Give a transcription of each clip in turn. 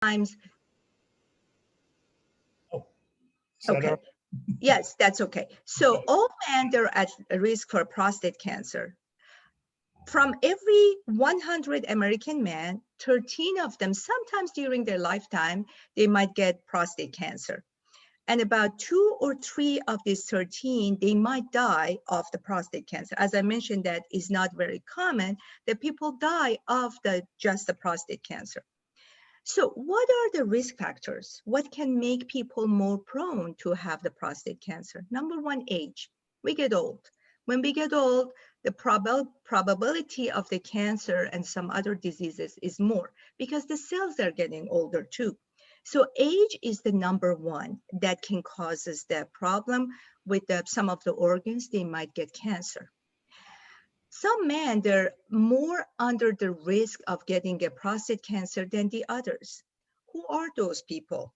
times. Oh, is that Okay. all? Yes, that's okay. So all men are at risk for prostate cancer. From every 100 American men, 13 of them, sometimes during their lifetime, they might get prostate cancer. And about 2 or 3 of these 13, they might die of the prostate cancer. As I mentioned, that is not very common that people die of just the prostate cancer. So what are the risk factors? What can make people more prone to have the prostate cancer? Number one, age. We get old. When we get old, the probability of the cancer and some other diseases is more because the cells are getting older too. So age is the number one that can causes the problem with some of the organs. They might get cancer. Some men, they're more under the risk of getting a prostate cancer than the others. Who are those people?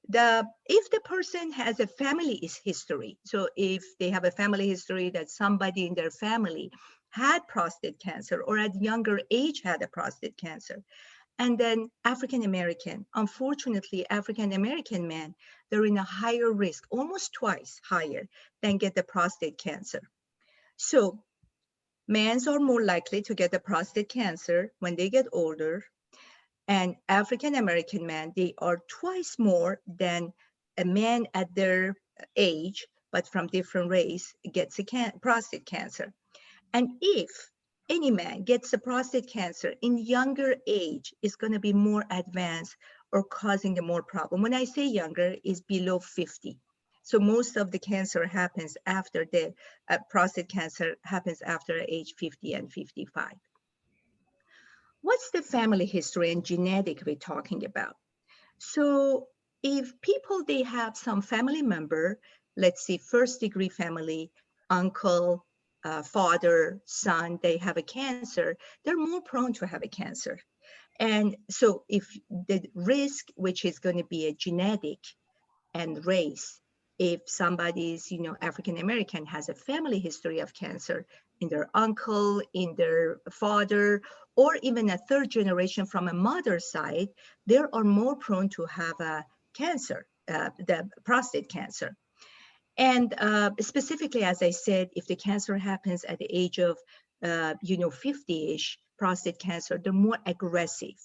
If the person has a family history, so if they have a family history that somebody in their family had prostate cancer or at younger age had a prostate cancer, and then African American, unfortunately, African American men, they're in a higher risk, almost twice higher than get the prostate cancer. So men are more likely to get the prostate cancer when they get older, and African American men, they are twice more than a man at their age, but from different race, gets prostate cancer. And if any man gets a prostate cancer in younger age, it's going to be more advanced or causing a more problem. When I say younger, is below 50. So most of the cancer happens after the prostate cancer happens after age 50 and 55. What's the family history and genetic we're talking about? So if people, they have some family member, let's say first degree family, uncle, father, son, they have a cancer, they're more prone to have a cancer. And so if the risk, which is going to be a genetic and race, if somebody's, African American has a family history of cancer in their uncle, in their father, or even a third generation from a mother's side, they are more prone to have a cancer, the prostate cancer. And specifically, as I said, if the cancer happens at the age of, 50-ish, prostate cancer, they're more aggressive.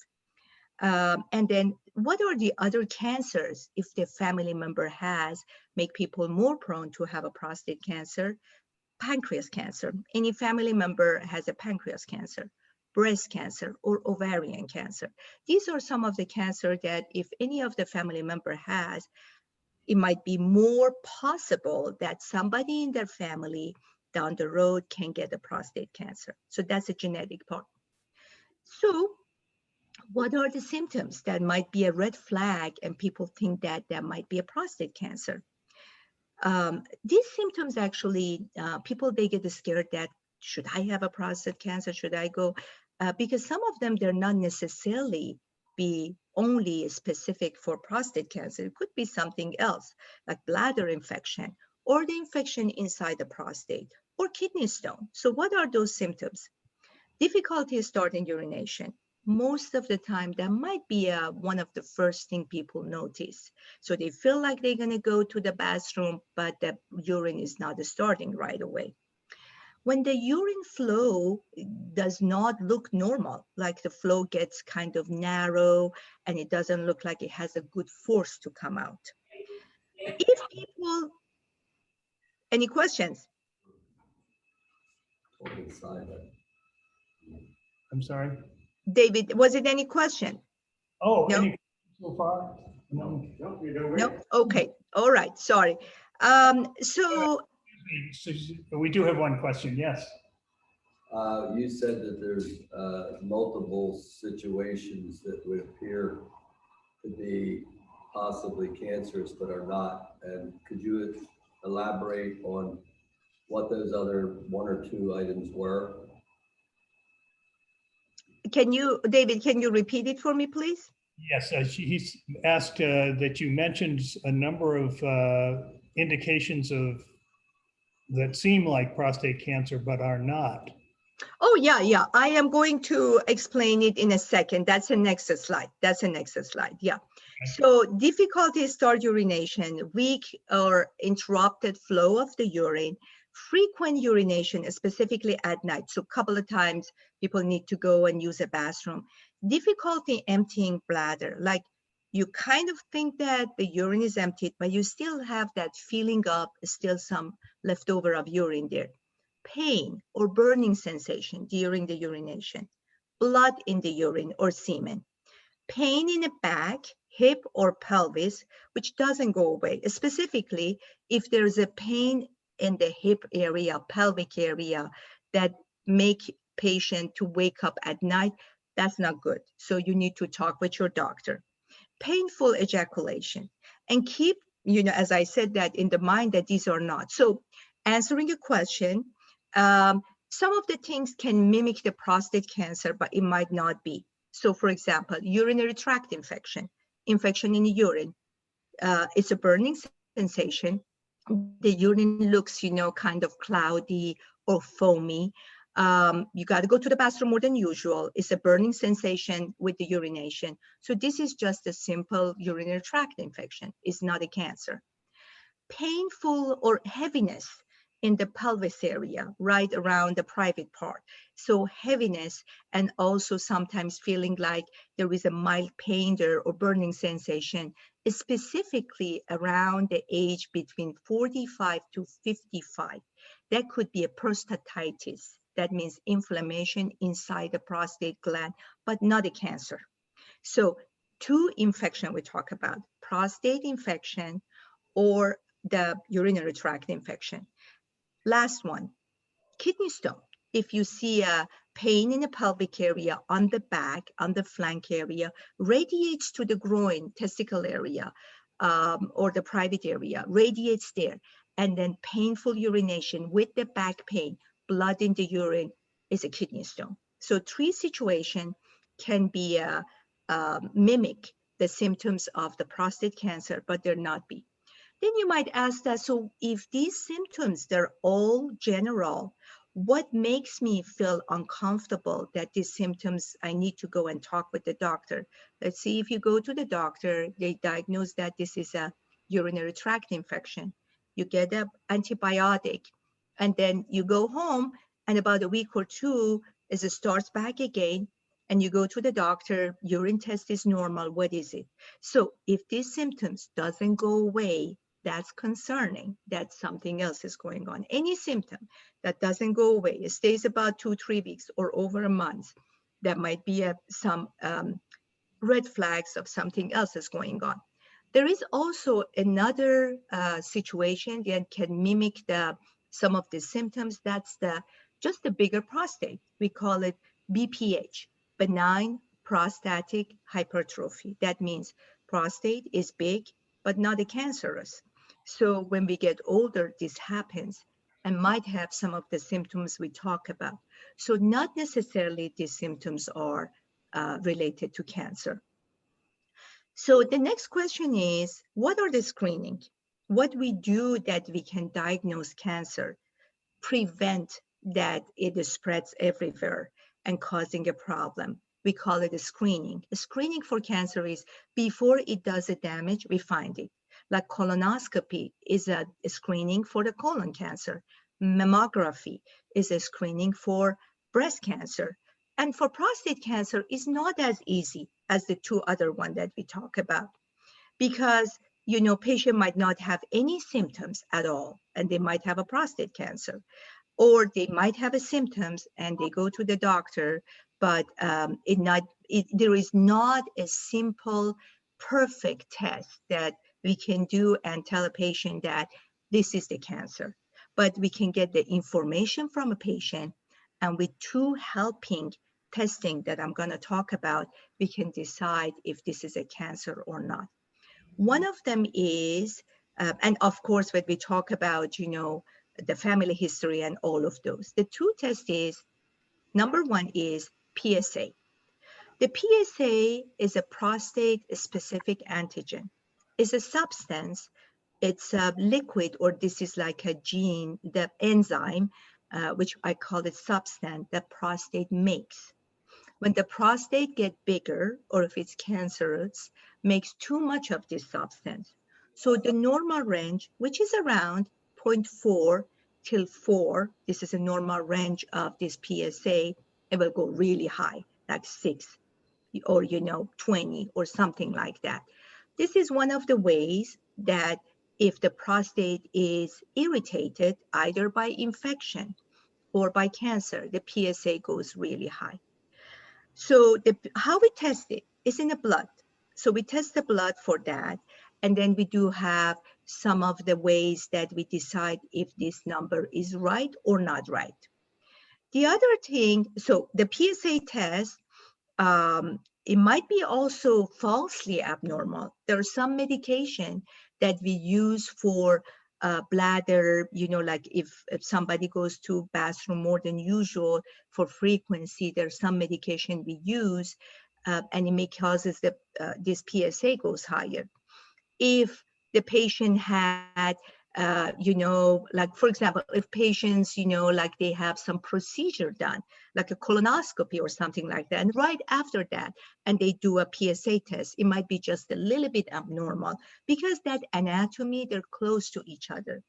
And then what are the other cancers, if the family member has, make people more prone to have a prostate cancer? Pancreas cancer. Any family member has a pancreas cancer, breast cancer, or ovarian cancer. These are some of the cancer that if any of the family member has, it might be more possible that somebody in their family down the road can get a prostate cancer. So that's a genetic part. So what are the symptoms that might be a red flag and people think that that might be a prostate cancer? These symptoms actually, people, they get scared that should I have a prostate cancer? Should I go? Because some of them, they're not necessarily be only specific for prostate cancer. It could be something else like bladder infection or the infection inside the prostate or kidney stone. So what are those symptoms? Difficulty starting urination. Most of the time, that might be one of the first thing people notice. So they feel like they're going to go to the bathroom, but the urine is not starting right away. When the urine flow does not look normal, like the flow gets kind of narrow and it doesn't look like it has a good force to come out. If people, any questions? I'm sorry. David, was it any question? Oh, No? any so far? No. No? Okay. All right. Sorry. So We do have one question. Yes. You said that there's multiple situations that would appear to be possibly cancerous but are not. And could you elaborate on what those other 1 or 2 items were? David, can you repeat it for me, please? Yes, he's asked that you mentioned a number of indications of that seem like prostate cancer but are not. Oh, yeah, yeah. I am going to explain it in a second. That's the next slide. That's the next slide. Yeah. So difficulty start urination, weak or interrupted flow of the urine, frequent urination, specifically at night. So a couple of times people need to go and use a bathroom. Difficulty emptying bladder, like you kind of think that the urine is emptied, but you still have that feeling of still some leftover of urine there. Pain or burning sensation during the urination, blood in the urine or semen, pain in the back, hip, or pelvis, which doesn't go away, specifically if there's a pain in the hip area, pelvic area that make patient to wake up at night, that's not good. So you need to talk with your doctor. Painful ejaculation, and keep, as I said, that in the mind that these are not. So answering a question, some of the things can mimic the prostate cancer, but it might not be. So for example, urinary tract infection, infection in the urine, it's a burning sensation. The urine looks, kind of cloudy or foamy. You got to go to the bathroom more than usual. It's a burning sensation with the urination. So this is just a simple urinary tract infection. It's not a cancer. Painful or heaviness in the pelvis area, right around the private part. So heaviness, and also sometimes feeling like there is a mild pain there or burning sensation, specifically around the age between 45 to 55. That could be a prostatitis. That means inflammation inside the prostate gland, but not a cancer. So two infection we talk about, prostate infection or the urinary tract infection. Last one, kidney stone. If you see a pain in the pelvic area, on the back, on the flank area, radiates to the groin, testicle area, or the private area, radiates there, and then painful urination with the back pain, blood in the urine, is a kidney stone. So three situations can be mimic the symptoms of the prostate cancer, but they're not be. Then you might ask that, so if these symptoms, they're all general, what makes me feel uncomfortable that these symptoms, I need to go and talk with the doctor? Let's see, if you go to the doctor, they diagnose that this is a urinary tract infection. You get an antibiotic, and then you go home, and about a week or two, as it starts back again, and you go to the doctor, urine test is normal, what is it? So if these symptoms doesn't go away, that's concerning that something else is going on. Any symptom that doesn't go away, it stays about 2-3 weeks or over a month, that might be some red flags of something else is going on. There is also another situation that can mimic some of the symptoms. That's just the bigger prostate. We call it BPH, benign prostatic hypertrophy. That means prostate is big, but not a cancerous. So when we get older, this happens and might have some of the symptoms we talk about. So not necessarily these symptoms are related to cancer. So the next question is, what are the screening? What we do that we can diagnose cancer, prevent that it spreads everywhere and causing a problem? We call it a screening. A screening for cancer is before it does a damage, we find it. Like colonoscopy is a screening for the colon cancer. Mammography is a screening for breast cancer. And for prostate cancer, it's not as easy as the two other ones that we talk about, because patient might not have any symptoms at all, and they might have a prostate cancer, or they might have a symptoms and they go to the doctor, but there is not a simple, perfect test that we can do and tell a patient that this is the cancer. But we can get the information from a patient, and with two helping testing that I'm going to talk about, we can decide if this is a cancer or not. One of them is, and of course, when we talk about, the family history and all of those, the two tests is, number one is PSA. The PSA is a prostate-specific antigen. It's a substance, it's a liquid, or this is like a gene, the enzyme which I call it substance that prostate makes. When the prostate gets bigger, or if it's cancerous, makes too much of this substance. So the normal range, which is around 0.4 till 4, this is a normal range of this PSA, it will go really high, like 6 or 20 or something like that. This is one of the ways that if the prostate is irritated, either by infection or by cancer, the PSA goes really high. So how we test it is in the blood. So we test the blood for that. And then we do have some of the ways that we decide if this number is right or not right. The other thing, so the PSA test, it might be also falsely abnormal. There are some medication that we use for bladder, like if somebody goes to bathroom more than usual for frequency, there's some medication we use and it may causes this PSA goes higher. If the patient had, like for example, if patients, like they have some procedure done, like a colonoscopy or something like that, and right after that, and they do a PSA test, it might be just a little bit abnormal because that anatomy, they're close to each other.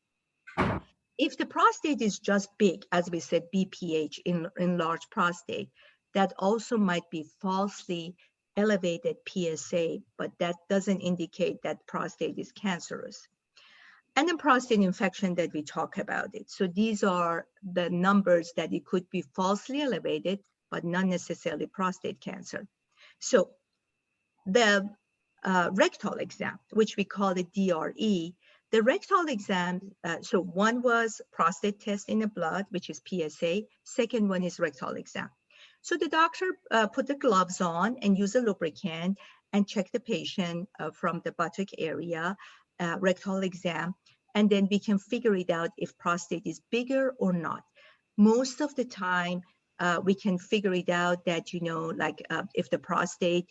If the prostate is just big, as we said, BPH, in enlarged prostate, that also might be falsely elevated PSA, but that doesn't indicate that prostate is cancerous. And then prostate infection that we talk about it. So these are the numbers that it could be falsely elevated, but not necessarily prostate cancer. So the rectal exam, which we call the DRE, the rectal exam, so one was prostate test in the blood, which is PSA. Second one is rectal exam. So the doctor put the gloves on and use a lubricant and check the patient from the buttock area, rectal exam, and then we can figure it out if prostate is bigger or not. Most of the time, we can figure it out that, if the prostate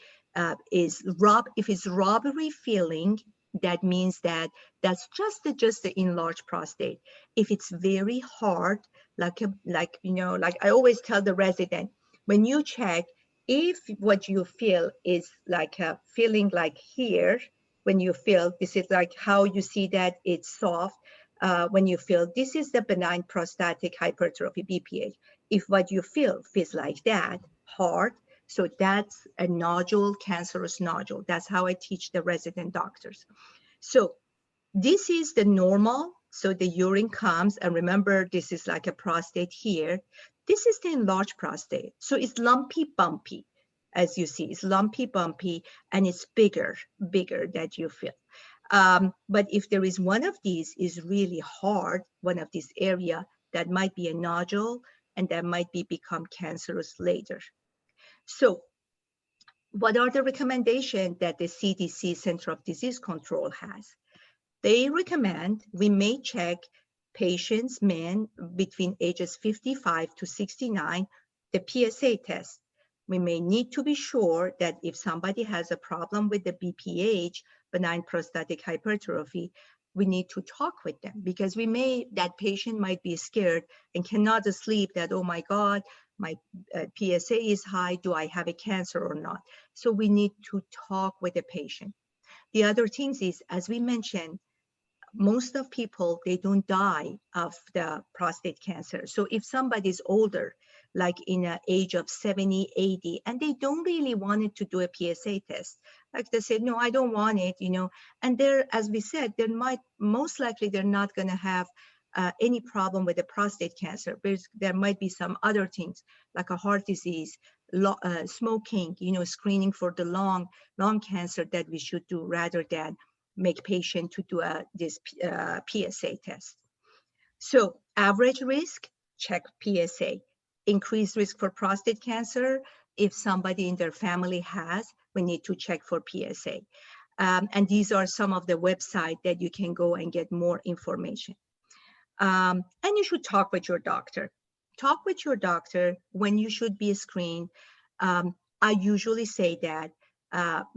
if it's robbery feeling, that means that that's just the enlarged prostate. If it's very hard, like I always tell the resident, when you check, if what you feel is like a feeling like here, when you feel, this is like how you see that it's soft, when you feel this is the benign prostatic hypertrophy, BPH. If what you feel feels like that, hard, so that's a nodule, cancerous nodule. That's how I teach the resident doctors. So this is the normal. So the urine comes, and remember, this is like a prostate here. This is the enlarged prostate. So it's lumpy, bumpy, as you see. It's lumpy, bumpy, and it's bigger that you feel. But if there is one of these is really hard, one of these area, that might be a nodule, and that might become cancerous later. So what are the recommendations that the CDC, Center of Disease Control, has? They recommend we may check patients, men between ages 55 to 69, the PSA test. We may need to be sure that if somebody has a problem with the BPH, benign prostatic hypertrophy, we need to talk with them because that patient might be scared and cannot sleep that, oh my God, my PSA is high, do I have a cancer or not? So we need to talk with the patient. The other things is, as we mentioned, most of people, they don't die of the prostate cancer. So if somebody's older, like in an age of 70, 80, and they don't really want to do a PSA test, like they said, no, I don't want it, and they're, as we said, most likely they're not going to have any problem with the prostate cancer. There might be some other things like a heart disease, smoking, screening for the lung cancer that we should do rather than make patient to do this PSA test. So average risk, check PSA. Increased risk for prostate cancer, if somebody in their family has, we need to check for PSA. And these are some of the websites that you can go and get more information. And you should talk with your doctor. Talk with your doctor when you should be screened. I usually say that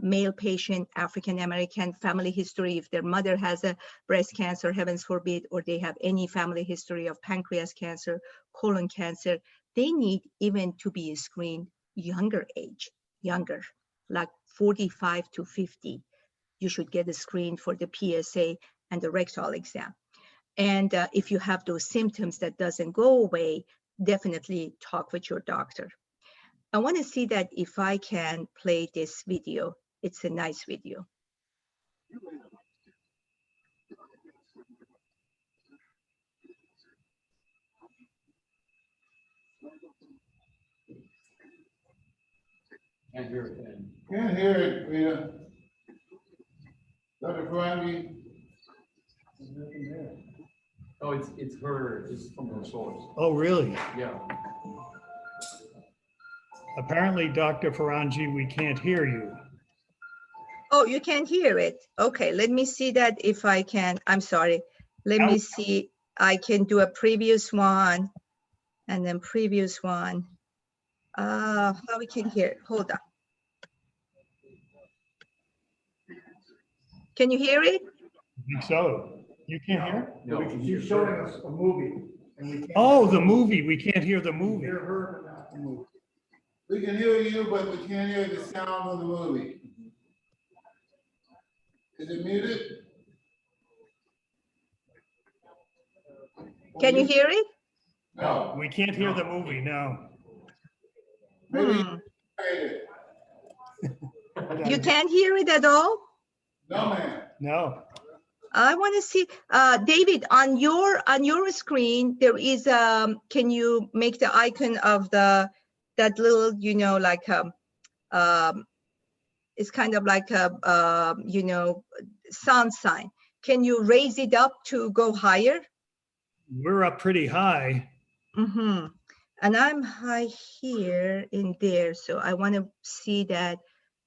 male patient, African American, family history, if their mother has a breast cancer, heavens forbid, or they have any family history of pancreas cancer, colon cancer, they need even to be screened younger age, younger, like 45 to 50. You should get a screen for the PSA and the rectal exam. And if you have those symptoms that doesn't go away, definitely talk with your doctor. I want to see that if I can play this video. It's a nice video. Can't hear it then. Can't hear it, Rita. Dr. Farhangi? There's nothing there. Oh, it's her, it's from her source. Oh, really? Yeah. Apparently, Dr. Farhangi, we can't hear you. Oh, you can't hear it. Okay, let me see that if I can. I'm sorry. Let me see. I can do a previous one and then previous one. How we can hear it? Hold on. Can you hear it? I think so. You can't hear? No, She's showing us a movie. And we can't Oh, the movie. We can't hear the movie. hear her, but not the movie. We can hear you, but we can't hear the sound of the movie. Is it muted? Can you hear it? No. We can't hear the movie, no. Maybe Hmm. you You can't hear it at all? No, ma'am. No. I want to see, David, on your screen, there is, can you make the icon of that little, like, it's kind of like a, sound sign. Can you raise it up to go higher? We're up pretty high. Mm-hmm. And I'm high here in there, so I want to see that.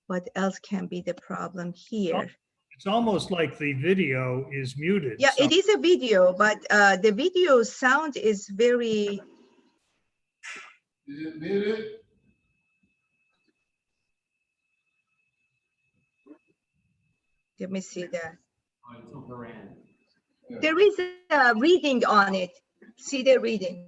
What else can be the problem here? It's almost like the video is muted. Yeah, it is a video, but the video sound is very, Is it muted? let me see that. Oh, it's on her end. There is a reading on it. See the reading.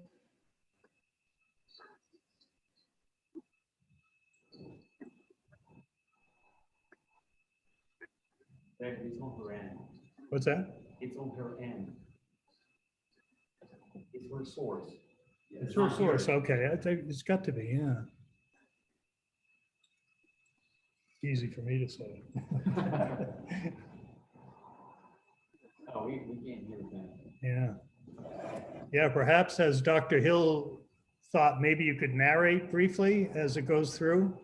It's on her end. What's that? It's on her end. It's her source. It's her source. Okay, I think it's got to be, yeah. Easy for me to say. Oh, we can't hear that. Yeah. Yeah, perhaps as Dr. Hill thought, maybe you could narrate briefly as it goes through.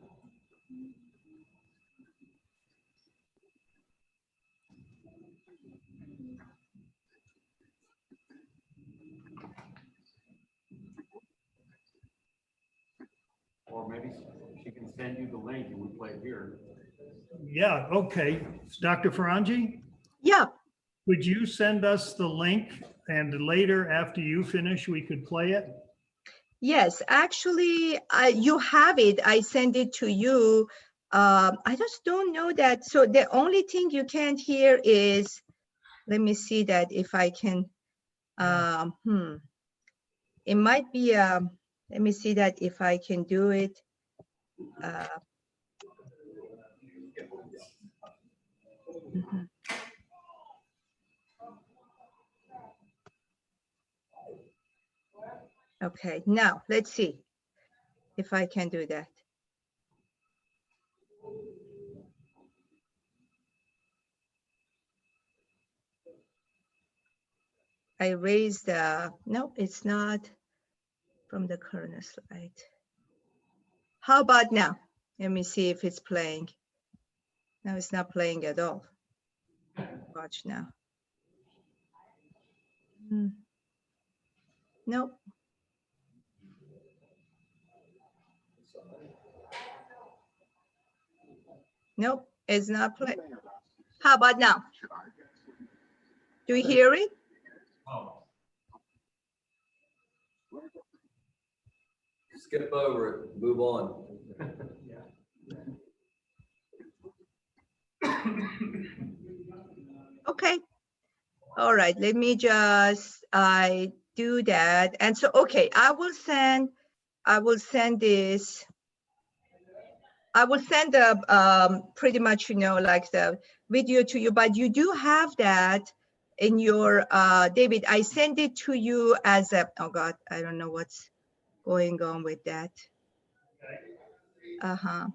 Or maybe she can send you the link and we play it here. Yeah, okay. Dr. Farhangi, Yeah, would you send us the link and later after you finish, we could play it? yes, actually, you have it. I send it to you. I just don't know that. So the only thing you can't hear is, let me see that if I can, it might be, let me see that if I can do it. Mhm. Okay, now let's see if I can do that. I raised, no, it's not from the current slide. How about now? Let me see if it's playing. No, it's not playing at all. Watch now. Nope. Nope, it's not playing. How about now? Do you hear it? Oh. Skip over it, move on. Yeah. Okay. All right, let me just, I do that. And so, okay, I will send this. I will send the, pretty much, you know, like the video to you, but you do have that in your, David, I send it to you as a, oh God, I don't know what's going on with that. Uh-huh.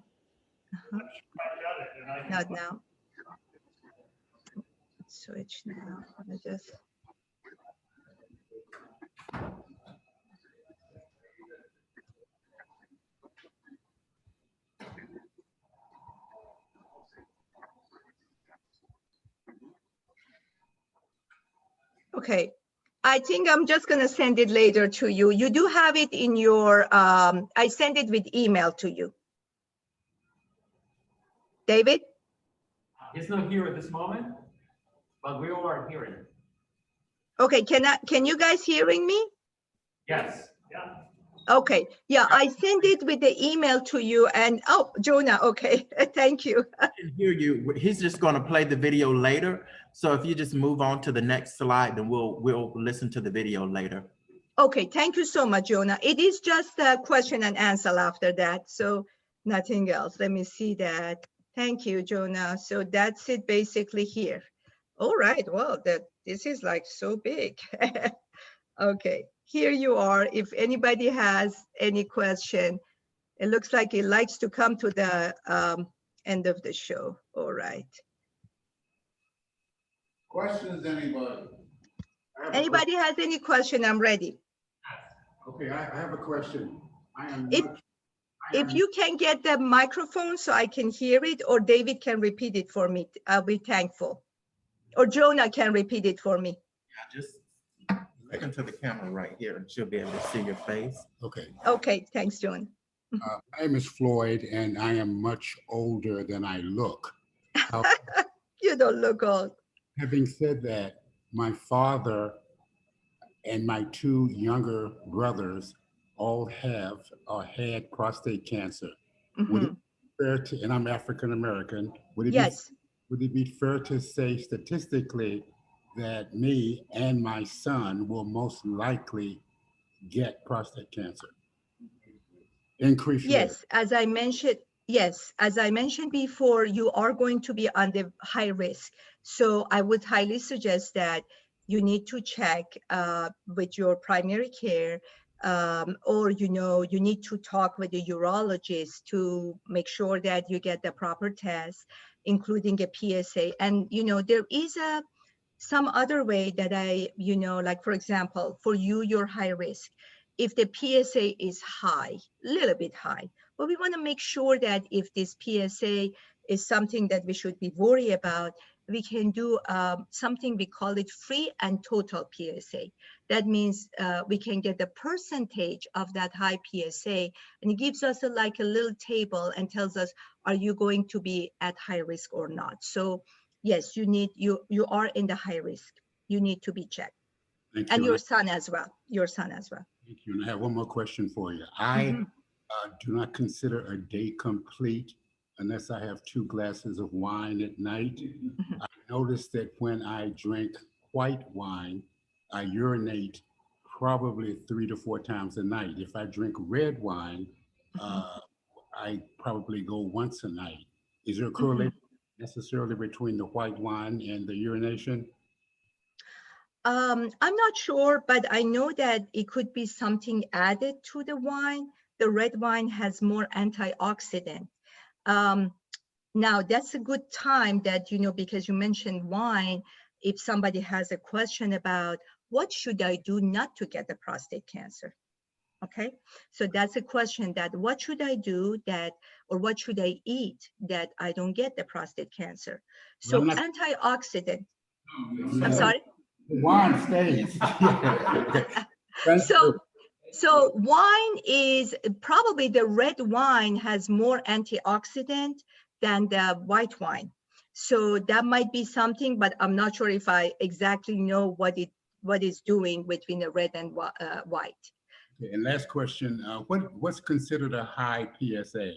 Not now. Switch now. I just. Okay. I think I'm just going to send it later to you. You do have it in your, I send it with email to you. David? He's not here at this moment, but we all are hearing. Okay, can you guys hearing me? Yes. Yeah. Okay, yeah, I send it with the email to you and, oh, Jonah, okay, thank you. I can hear you. He's just going to play the video later. So if you just move on to the next slide, then we'll listen to the video later. Okay, thank you so much, Jonah. It is just a question and answer after that, so nothing else. Let me see that. Thank you, Jonah. So that's it basically here. All right, well, this is like so big. Okay, here you are. If anybody has any question, it looks like it likes to come to the end of the show. All right. Questions, anybody? Anybody has any question, I'm ready. Okay, I have a question. If you can get the microphone so I can hear it, or David can repeat it for me, I'll be thankful. Or Jonah can repeat it for me. Yeah, just look into the camera right here and she'll be able to see your face. Okay, Okay, thanks, John. my name is Floyd and I am much older than I look. You don't look old. Having said that, my father and my two younger brothers all have or had prostate cancer. Would it be fair to, and I'm African American, would it be fair to say statistically that me and my son will most likely get prostate cancer? Increase risk. Yes, as I mentioned, yes, as I mentioned before, you are going to be on the high risk. So I would highly suggest that you need to check with your primary care, or you need to talk with the urologist to make sure that you get the proper test, including a PSA. And there is some other way that like for example, for you, you're high risk. If the PSA is high, a little bit high, but we want to make sure that if this PSA is something that we should be worried about, we can do something, we call it free and total PSA. That means we can get the percentage of that high PSA, and it gives us like a little table and tells us, are you going to be at high risk or not? So yes, you are in the high risk. You need to be checked. Thank And you. your son as well. Thank you. And I have one more question for you. I do not consider a day complete unless I have 2 glasses of wine at night. I noticed that when I drink white wine, I urinate probably 3 to 4 times a night. If I drink red wine, I probably go once a night. Is there a correlation necessarily between the white wine and the urination? I'm not sure, but I know that it could be something added to the wine. The red wine has more antioxidant. Now that's a good time that, because you mentioned wine, if somebody has a question about what should I do not to get the prostate cancer? Okay, so that's a question, that what should I do that, or what should I eat that I don't get the prostate cancer? So antioxidant, I'm sorry? Wine stays. So wine is probably, the red wine has more antioxidant than the white wine. So that might be something, but I'm not sure if I exactly know what it's doing between the red and white. Okay, and last question, what's considered a high PSA?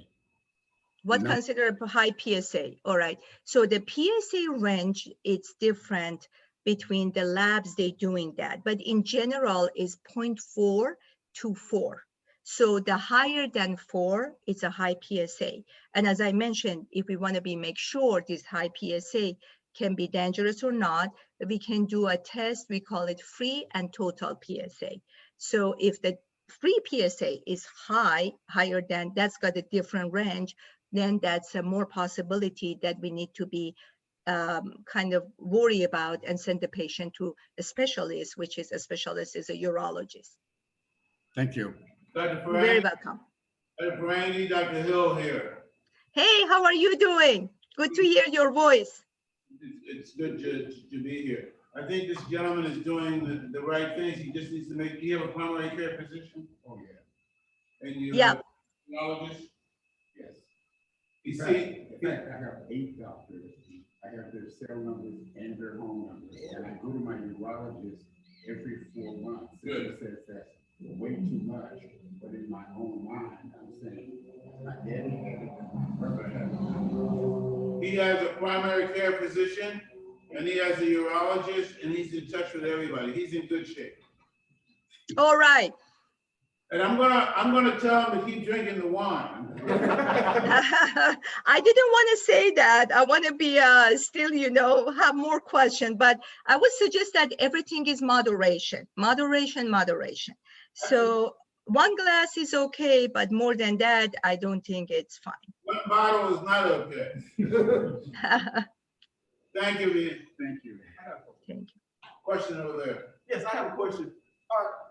What No. considered a high PSA? All right. So the PSA range, it's different between the labs they doing that, but in general is 0.4 to 4. So the higher than 4, it's a high PSA. And as I mentioned, if we want to make sure this high PSA can be dangerous or not, we can do a test. We call it free and total PSA. So if the free PSA is higher than, that's got a different range, then that's a more possibility that we need to be kind of worry about and send the patient to a specialist, which is a specialist is a urologist. Thank you. Dr. You're very Farhangi, welcome. Dr. Farhangi, Dr. Hill here. Hey, how are you doing? Good to hear your voice. It's good to be here. I think this gentleman is doing the right things. He just needs to make, do you have a primary care physician? Oh, yeah. And you Yeah. have a urologist? Yes. You In see, fact, I have 8 doctors. I have their cell numbers and their home numbers. And I go to my urologist every 4 months. And Good. he says that's way too much. But in my own mind, I'm saying, I get it. he has a primary care physician and he has a urologist and he's in touch with everybody. He's in good shape. All right. And I'm gonna tell him to keep drinking the wine. I didn't want to say that. I want to be still, have more question, but I would suggest that everything is moderation. So 1 glass is okay, but more than that, I don't think it's fine. 1 bottle is not okay. Thank you, Lee. Thank you. Thank you. Question over there. Yes, I have a question.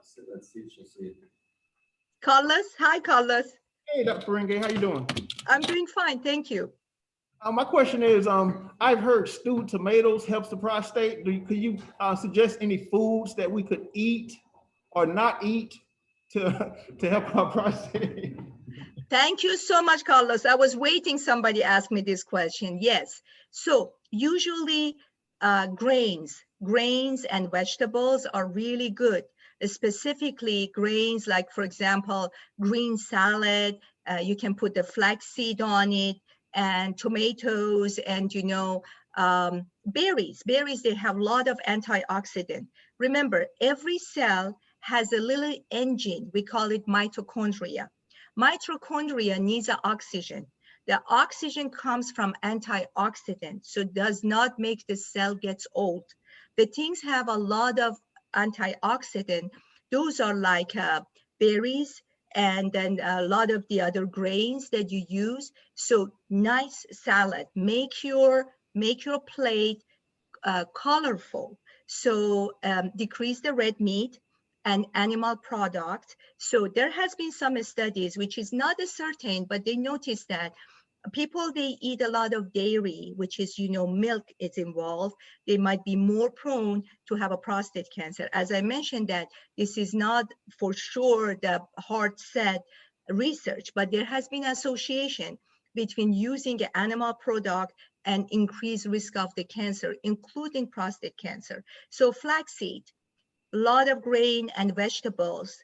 So let's see, she'll see it. Carlos, hi, Carlos. Hey, Dr. Farhangi, how you doing? I'm doing fine, thank you. My question is, I've heard stewed tomatoes helps the prostate. Could you suggest any foods that we could eat or not eat to help our prostate? Thank you so much, Carlos. I was waiting somebody ask me this question. Yes. So usually grains and vegetables are really good. Specifically grains like, for example, green salad, you can put the flaxseed on it, and tomatoes, and berries. Berries, they have a lot of antioxidant. Remember, every cell has a little engine. We call it mitochondria. Mitochondria needs oxygen. The oxygen comes from antioxidant, so does not make the cell gets old. The things have a lot of antioxidant. Those are like berries, and then a lot of the other grains that you use. So nice salad. Make your plate colorful. So decrease the red meat and animal product. So there has been some studies, which is not as certain, but they noticed that people, they eat a lot of dairy, which is, milk is involved. They might be more prone to have a prostate cancer. As I mentioned, that this is not for sure the hard set research, but there has been association between using an animal product and increased risk of the cancer, including prostate cancer. So flaxseed, a lot of grain and vegetables,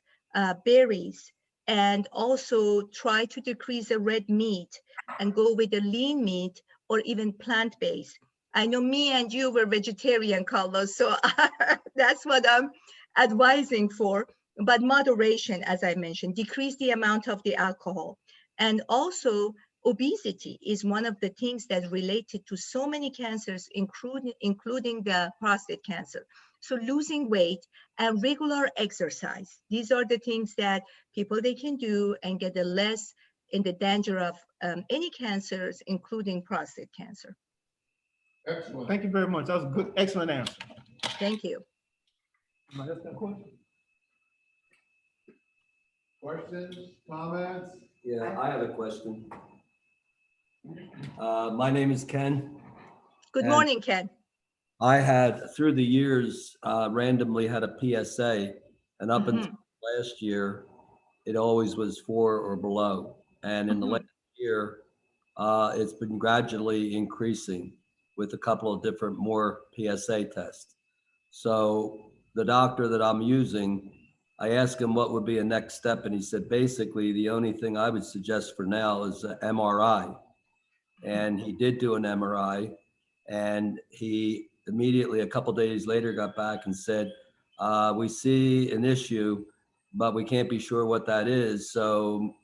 berries, and also try to decrease the red meat and go with the lean meat or even plant-based. I know me and you were vegetarian, Carlos, so that's what I'm advising for. But moderation, as I mentioned, decrease the amount of the alcohol. And also obesity is one of the things that related to so many cancers, including the prostate cancer. So losing weight and regular exercise. These are the things that people, they can do and get less in the danger of any cancers, including prostate cancer. Excellent. Thank you very much. That was a good, excellent answer. Thank you. Anybody else got a question? Questions, comments? Yeah, I have a question. My name is Ken. Good And- morning, Ken. I had, through the years, randomly had a PSA, and up until last year, it always was 4 or below. And in the last year, it's been gradually increasing with a couple of different more PSA tests. So the doctor that I'm using, I asked him what would be a next step, and he said, basically, the only thing I would suggest for now is a MRI. and he did do an MRI, and he immediately, a couple days later, got back and said, we see an issue, but we can't be sure what that is. So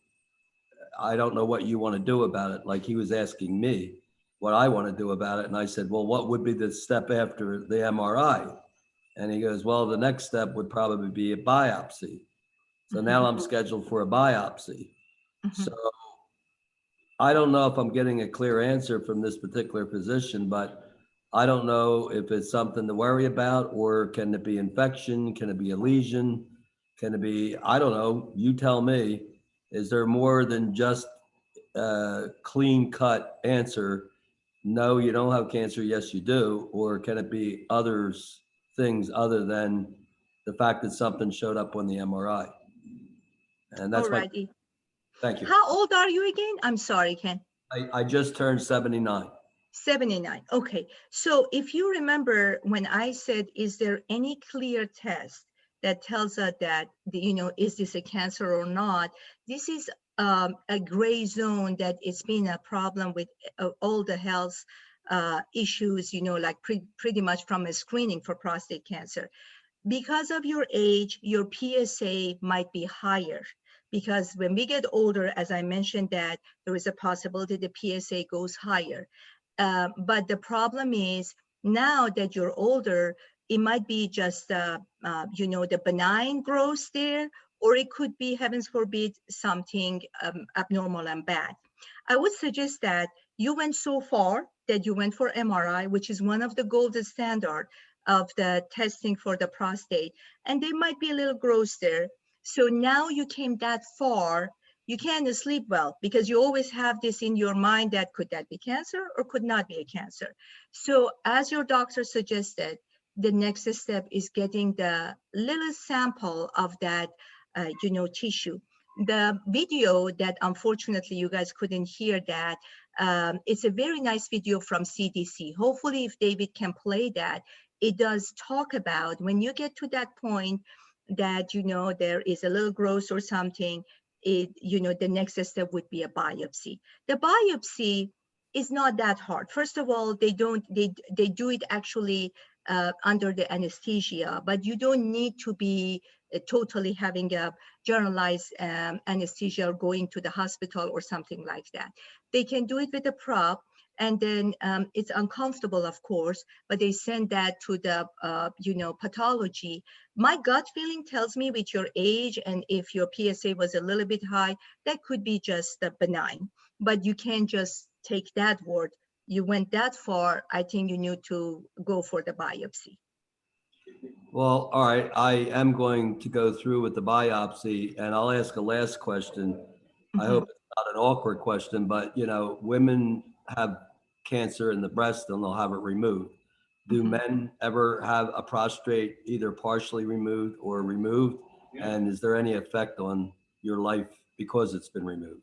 I don't know what you want to do about it. Like, he was asking me what I want to do about it. And I said, well, what would be the step after the MRI? And he goes, well, the next step would probably be a biopsy. So now I'm scheduled for a biopsy. So I don't know if I'm getting a clear answer from this particular physician, but I don't know if it's something to worry about, or can it be infection? Can it be a lesion? Can it be, I don't know, you tell me. Is there more than just a clean cut answer? No, you don't have cancer. Yes, you do. Or can it be things other than the fact that something showed up on the MRI? And that's my, Alrighty. thank you. How old are you again? I'm sorry, Ken. I just turned 79. 79. Okay. So if you remember when I said, is there any clear test that tells us that, is this a cancer or not? This is a gray zone that it's been a problem with all the health issues, like pretty much from a screening for prostate cancer. Because of your age, your PSA might be higher. Because when we get older, as I mentioned, that there is a possibility the PSA goes higher. But the problem is, now that you're older, it might be just, the benign growth there, or it could be, heavens forbid, something abnormal and bad. I would suggest that you went so far that you went for MRI, which is one of the gold standard of the testing for the prostate, and there might be a little growth there. So now you came that far, you can't sleep well, because you always have this in your mind that could that be cancer or could not be a cancer. So as your doctor suggested, the next step is getting the little sample of that, tissue. The video that unfortunately you guys couldn't hear that, it's a very nice video from CDC. Hopefully if David can play that, it does talk about when you get to that point that, there is a little growth or something, the next step would be a biopsy. The biopsy is not that hard. First of all, they do it actually under the anesthesia, but you don't need to be totally having a generalized anesthesia or going to the hospital or something like that. They can do it with a prop, and then it's uncomfortable, of course, but they send that to the, pathology. My gut feeling tells me with your age, and if your PSA was a little bit high, that could be just benign, but you can't just take that word. You went that far, I think you need to go for the biopsy. Well, all right, I am going to go through with the biopsy, and I'll ask a last question. I hope it's not an awkward question, but women have cancer in the breast and they'll have it removed. Do men ever have a prostate either partially removed or removed? And is there any effect on your life because it's been removed?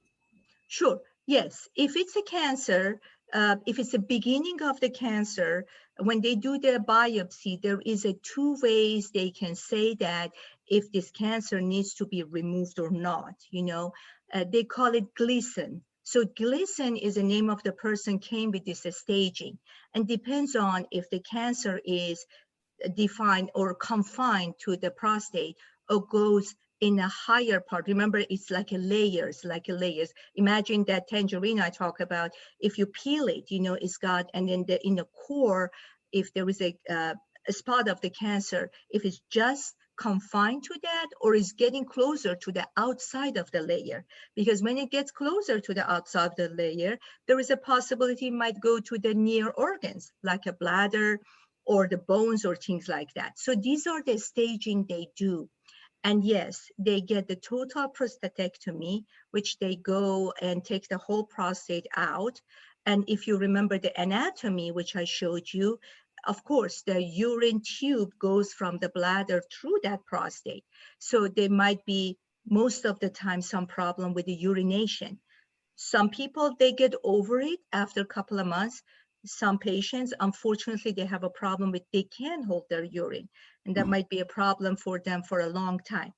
Sure. Yes. If it's a cancer, if it's the beginning of the cancer, when they do the biopsy, there is two ways they can say that if this cancer needs to be removed or not. They call it Gleason. So Gleason is the name of the person came with this staging, and depends on if the cancer is defined or confined to the prostate or goes in a higher part. Remember, it's like a layers. Imagine that tangerine I talk about. If you peel it, it's got, and then in the core, if there is a spot of the cancer, if it's just confined to that or is getting closer to the outside of the layer. Because when it gets closer to the outside of the layer, there is a possibility it might go to the near organs, like a bladder or the bones or things like that. So these are the staging they do. And yes, they get the total prostatectomy, which they go and take the whole prostate out. And if you remember the anatomy, which I showed you, of course, the urine tube goes from the bladder through that prostate. So there might be, most of the time, some problem with the urination. Some people, they get over it after a couple of months. Some patients, unfortunately, they have a problem with, they can't hold their urine. And that might be a problem for them for a long time.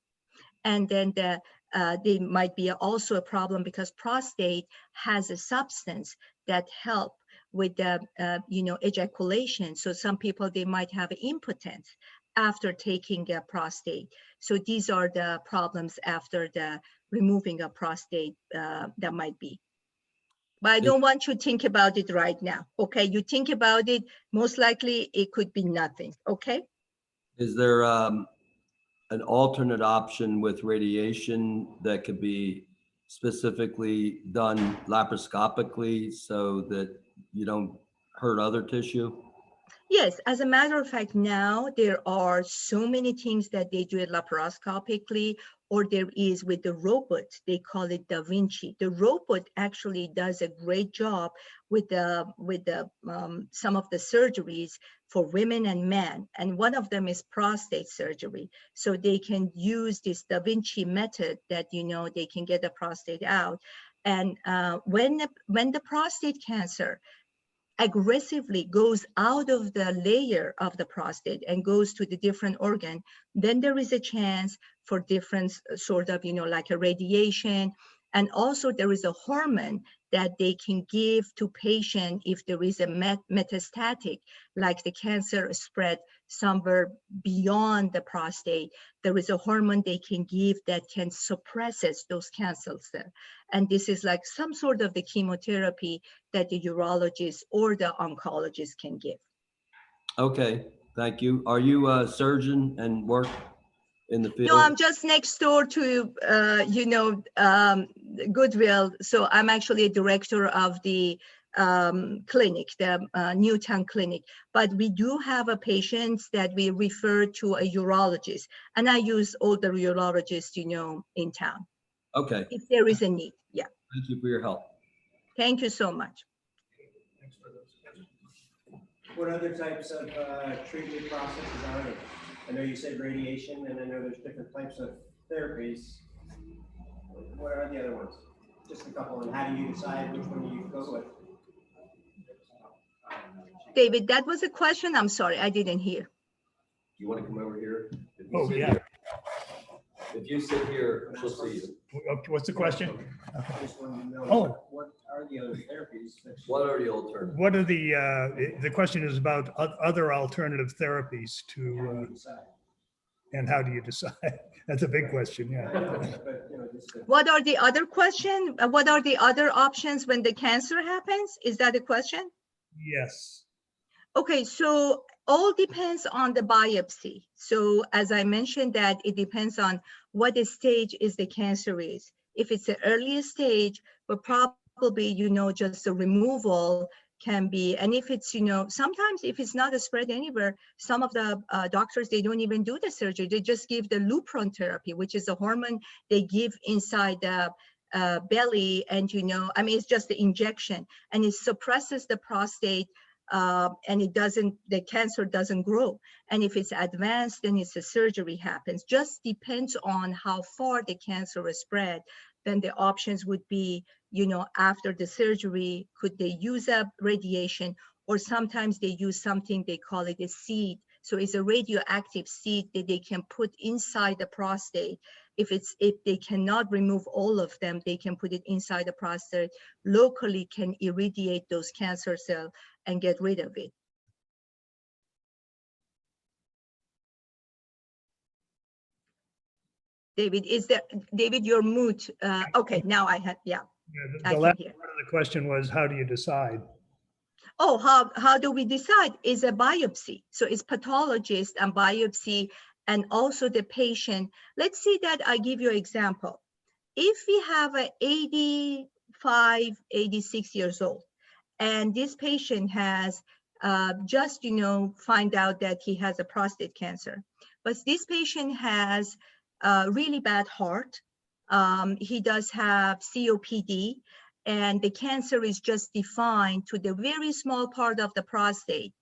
And then they might be also a problem because prostate has a substance that help with the, ejaculation. So some people, they might have impotence after taking a prostate. So these are the problems after the removing a prostate that might be. But I don't want you to think about it right now, okay? You think about it, most likely it could be nothing, okay? Is there an alternate option with radiation that could be specifically done laparoscopically so that you don't hurt other tissue? Yes, as a matter of fact, now there are so many things that they do it laparoscopically, or there is with the robot, they call it Da Vinci. The robot actually does a great job with some of the surgeries for women and men. And one of them is prostate surgery. So they can use this Da Vinci method that, they can get the prostate out. And when the prostate cancer aggressively goes out of the layer of the prostate and goes to the different organ, then there is a chance for different sort of, like a radiation. And also there is a hormone that they can give to patient if there is a metastatic, like the cancer spread somewhere beyond the prostate. There is a hormone they can give that can suppresses those cancer cells. And this is like some sort of the chemotherapy that the urologist or the oncologist can give. Okay, thank you. Are you a surgeon and work in the field? No, I'm just next door to, Goodwill. So I'm actually a director of the clinic, the Newtown clinic. But we do have a patients that we refer to a urologist. And I use all the urologists, in town. Okay, If there is a need, yeah. thank you for your help. Thank you so much. What other types of treatment processes are there? I know you said radiation, and I know there's different types of therapies. What are the other ones? Just a couple, and how do you decide which one you go with? David, that was a question. I'm sorry, I didn't hear. You want to come over here? If you Oh, sit yeah. here- If you sit here, she'll see you. What's the question? I just want to know Oh. what are the other therapies? What are the alternatives? What are the question is about other alternative therapies How do to, you decide? and how do you decide? That's a big question, yeah. But, just What are the other question? What are the other options when the cancer happens? Is that a question? Yes. Okay, so all depends on the biopsy. So as I mentioned that it depends on what the stage is the cancer is. If it's the earliest stage, but probably, just a removal can be, and if it's, sometimes if it's not a spread anywhere, some of the doctors, they don't even do the surgery. They just give the Lupron therapy, which is a hormone they give inside the belly. And, it's just the injection, and it suppresses the prostate, and the cancer doesn't grow. And if it's advanced, then it's a surgery happens. Just depends on how far the cancer is spread. Then the options would be, after the surgery, could they use a radiation, or sometimes they use something, they call it a seed. So it's a radioactive seed that they can put inside the prostate. If they cannot remove all of them, they can put it inside the prostate, locally can irradiate those cancer cells and get rid of it. David, you're mute. Okay, now I have, yeah. Yeah, I the last can hear. part of the question was, how do you decide? Oh, how do we decide? Is a biopsy. So it's pathologist and biopsy, and also the patient. Let's see that I give you an example. If we have a 85, 86 years old, and this patient has just, find out that he has a prostate cancer, but this patient has a really bad heart. He does have COPD, and the cancer is just defined to the very small part of the prostate.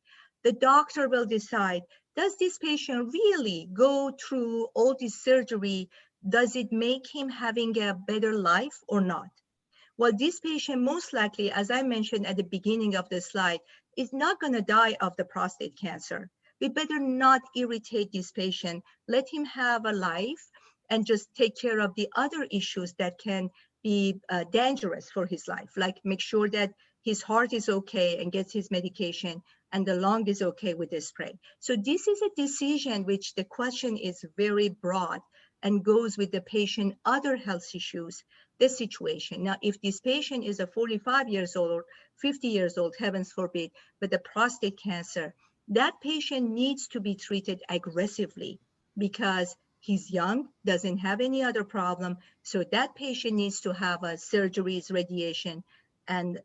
The doctor will decide, does this patient really go through all this surgery? Does it make him having a better life or not? Well, this patient most likely, as I mentioned at the beginning of the slide, is not going to die of the prostate cancer. We better not irritate this patient. Let him have a life and just take care of the other issues that can be dangerous for his life, like make sure that his heart is okay and gets his medication, and the lung is okay with the spray. So this is a decision which the question is very broad and goes with the patient other health issues, the situation. Now, if this patient is a 45 years old or 50 years old, heavens forbid, with the prostate cancer, that patient needs to be treated aggressively because he's young, doesn't have any other problem. So that patient needs to have surgeries, radiation, and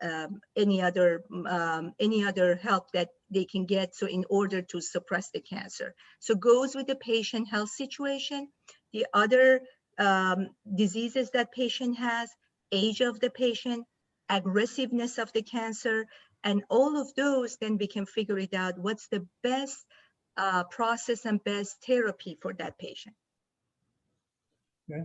any other help that they can get. So in order to suppress the cancer. So goes with the patient health situation, the other diseases that patient has, age of the patient, aggressiveness of the cancer, and all of those, then we can figure it out what's the best process and best therapy for that patient. Okay.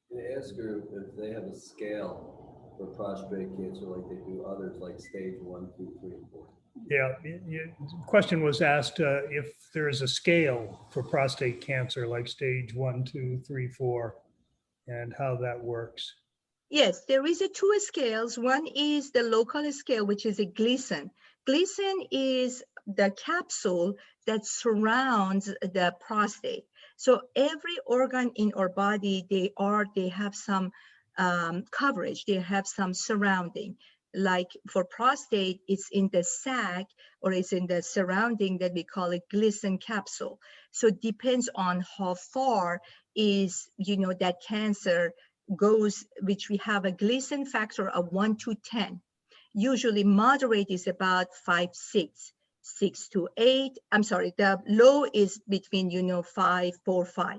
Can I ask her if they have a scale for prostate cancer like they do others, like stage 1, 2, 3, and 4? Yeah, the question was asked if there is a scale for prostate cancer, like stage 1, 2, 3, 4, and how that works. Yes, there is two scales. One is the local scale, which is a Gleason. Gleason is the capsule that surrounds the prostate. So every organ in our body, they have some coverage, they have some surrounding. Like for prostate, it's in the sac or it's in the surrounding that we call it Gleason capsule. So it depends on how far is, that cancer goes, which we have a Gleason factor of 1 to 10. Usually moderate is about 5, 6, 6 to 8. I'm sorry, the low is between, 5, 4, 5.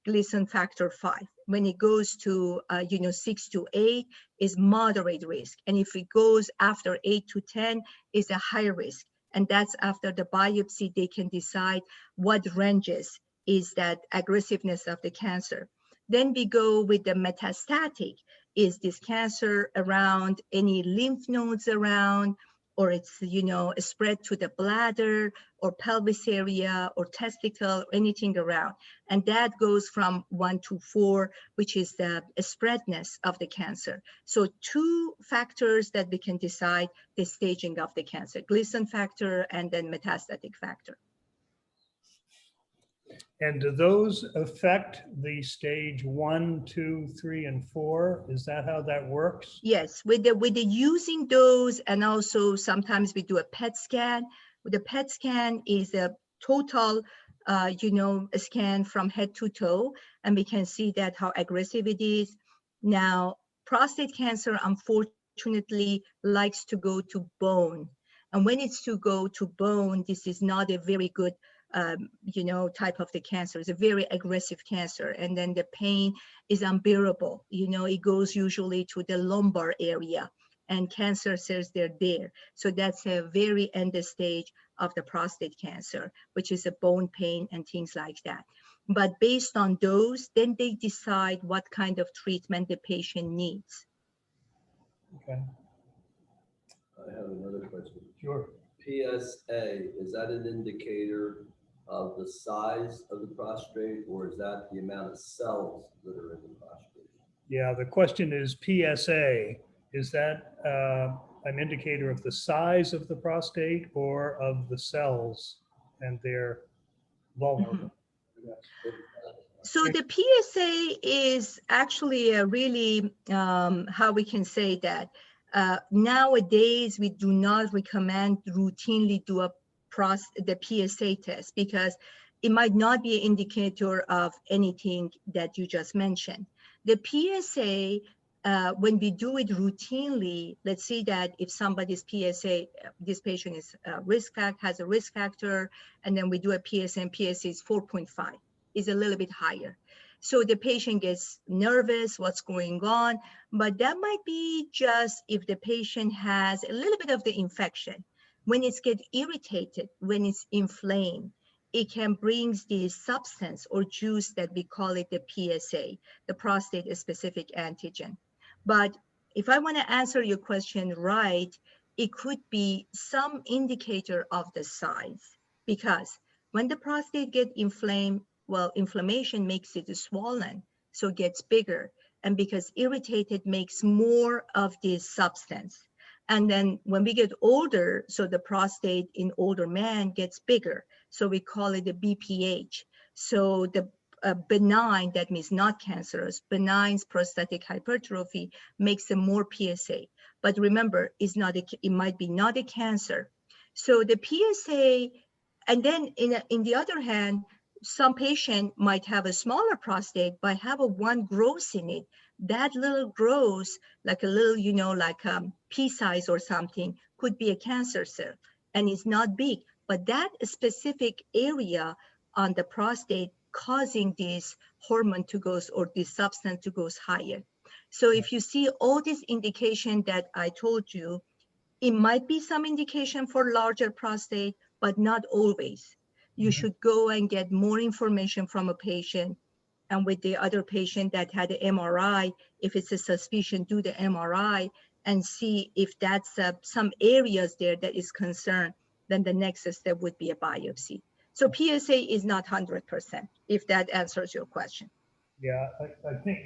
Gleason factor 5. When it goes to, 6 to 8 is moderate risk. And if it goes after 8 to 10 is a high risk. And that's after the biopsy, they can decide what ranges is that aggressiveness of the cancer. Then we go with the metastatic. Is this cancer around any lymph nodes around, or it's, spread to the bladder or pelvis area or testicle, or anything around. And that goes from 1 to 4, which is the spreadness of the cancer. So 2 factors that we can decide the staging of the cancer, Gleason factor and then metastatic factor. And do those affect the stage 1, 2, 3, and 4? Is that how that works? Yes, with the using those, and also sometimes we do a PET scan. The PET scan is a total, a scan from head to toe, and we can see that how aggressive it is. Now, prostate cancer, unfortunately, likes to go to bone. And when it's to go to bone, this is not a very good type of the cancer. It's a very aggressive cancer. And then the pain is unbearable. It goes usually to the lumbar area and cancer cells, they're there. So that's a very end stage of the prostate cancer, which is a bone pain and things like that. But based on those, then they decide what kind of treatment the patient needs. Okay, I have another question. sure. PSA, is that an indicator of the size of the prostate, or is that the amount of cells that are in the prostate? Yeah, the question is PSA. Is that an indicator of the size of the prostate or of the cells and their vulnerable? So the PSA is actually a really, how we can say that, nowadays we do not recommend routinely do the PSA test because it might not be an indicator of anything that you just mentioned. The PSA, when we do it routinely, let's say that if somebody's PSA, this patient is has a risk factor, and then we do a PSA and PSA is 4.5, is a little bit higher. So the patient gets nervous, what's going on, but that might be just if the patient has a little bit of the infection. When it's get irritated, when it's inflamed, it can bring the substance or juice that we call it the PSA, the prostate specific antigen. But if I want to answer your question right, it could be some indicator of the size, because when the prostate gets inflamed, well, inflammation makes it swollen, so it gets bigger. And because irritated makes more of this substance. And then when we get older, so the prostate in older men gets bigger. So we call it a BPH. So the benign, that means not cancerous, benign prostatic hypertrophy makes them more PSA. But remember, it's not it might be not a cancer. So the PSA, and then in the other hand, some patient might have a smaller prostate, but have a one growth in it. That little growth, like a little, like pea size or something, could be a cancer cell, and it's not big, but that specific area on the prostate causing this hormone to go, or this substance to go higher. So if you see all this indication that I told you, it might be some indication for larger prostate, but not always. You should go and get more information from a patient, and with the other patient that had an MRI, if it's a suspicion, do the MRI and see if that's some areas there that is concerned. Then the next step would be a biopsy. So PSA is not 100%, if that answers your question. Yeah, I think,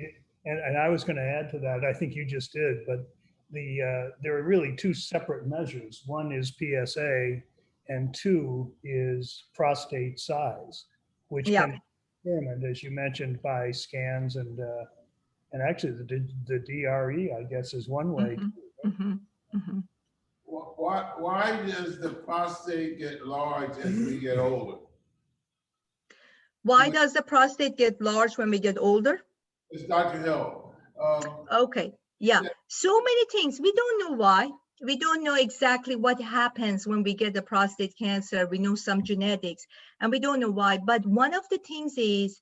and I was going to add to that, I think you just did, but there are really two separate measures. One is PSA, and two is prostate size, which can be determined, as you mentioned, by scans and actually the DRE, I guess, is one way. Why does the prostate get large as we get older? Why does the prostate get large when we get older? It's Dr. Hill. Okay, yeah. So many things. We don't know why. We don't know exactly what happens when we get the prostate cancer. We know some genetics, and we don't know why. But one of the things is